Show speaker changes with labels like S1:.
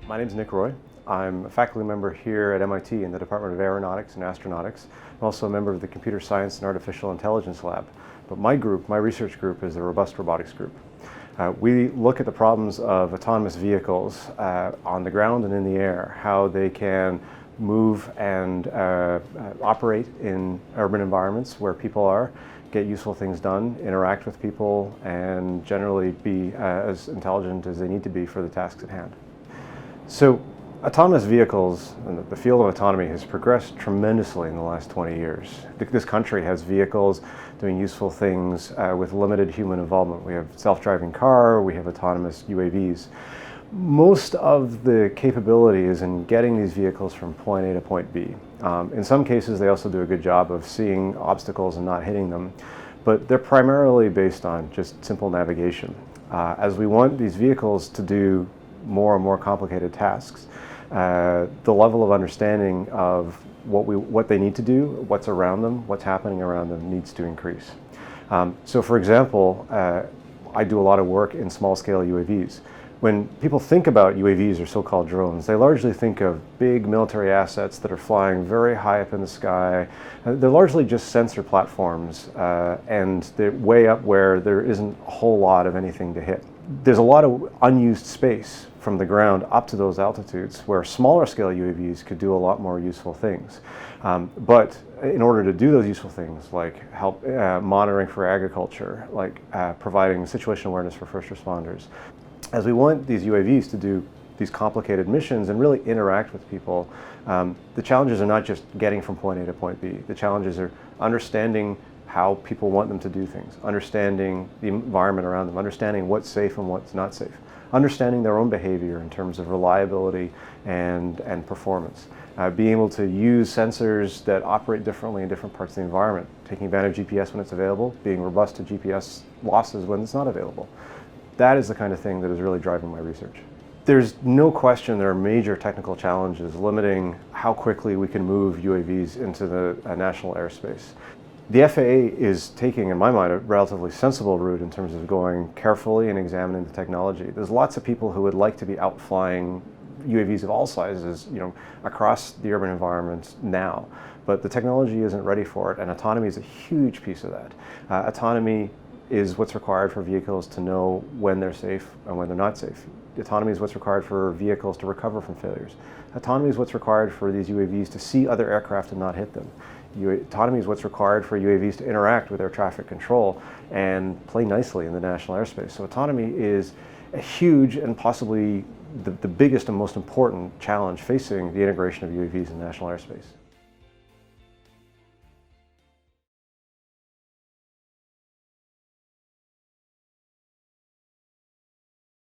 S1: My name is Nick Roy. I'm a faculty member here at MIT in the Department of Aeronautics and Astronautics. I'm also a member of the Computer Science and Artificial Intelligence Lab. But my research group, is the Robust Robotics group. We look at the problems of autonomous vehicles on the ground and in the air, how they can move and operate in urban environments where people are, get useful things done, interact with people, and generally be as intelligent as they need to be for the tasks at hand. So autonomous vehicles, and the field of autonomy has progressed tremendously in the last 20 years. This country has vehicles doing useful things with limited human involvement. We have self-driving car, we have autonomous UAVs. Most of the capability is in getting these vehicles from point A to point B. In some cases, they also do a good job of seeing obstacles and not hitting them, but they're primarily based on just simple navigation. As we want these vehicles to do more and more complicated tasks, the level of understanding of what they need to do, what's around them, what's happening around them needs to increase. So for example, I do a lot of work in small-scale UAVs. When people think about UAVs or so-called drones, they largely think of big military assets that are flying very high up in the sky. They're largely just sensor platforms, and they're way up where there isn't a whole lot of anything to hit. There's a lot of unused space from the ground up to those altitudes where smaller scale UAVs could do a lot more useful things. But in order to do those useful things, like help monitoring for agriculture, like providing situational awareness for first responders, as we want these UAVs to do these complicated missions and really interact with people, the challenges are not just getting from point A to point B. The challenges are understanding how people want them to do things, understanding the environment around them, understanding what's safe and what's not safe, understanding their own behavior in terms of reliability and performance, being able to use sensors that operate differently in different parts of the environment, taking advantage of GPS when it's available, being robust to GPS losses when it's not available. That is the kind of thing that is really driving my research. There's no question there are major technical challenges limiting how quickly we can move UAVs into the national airspace. The FAA is taking, in my mind, a relatively sensible route in terms of going carefully and examining the technology. There's lots of people who would like to be out flying UAVs of all sizes, across the urban environment now, but the technology isn't ready for it, and autonomy is a huge piece of that. Autonomy is what's required for vehicles to know when they're safe and when they're not safe. Autonomy is what's required for vehicles to recover from failures. Autonomy is what's required for these UAVs to see other aircraft and not hit them. Autonomy is what's required for UAVs to interact with air traffic control and play nicely in the national airspace. So autonomy is a huge and possibly the biggest and most important challenge facing the integration of UAVs in national airspace.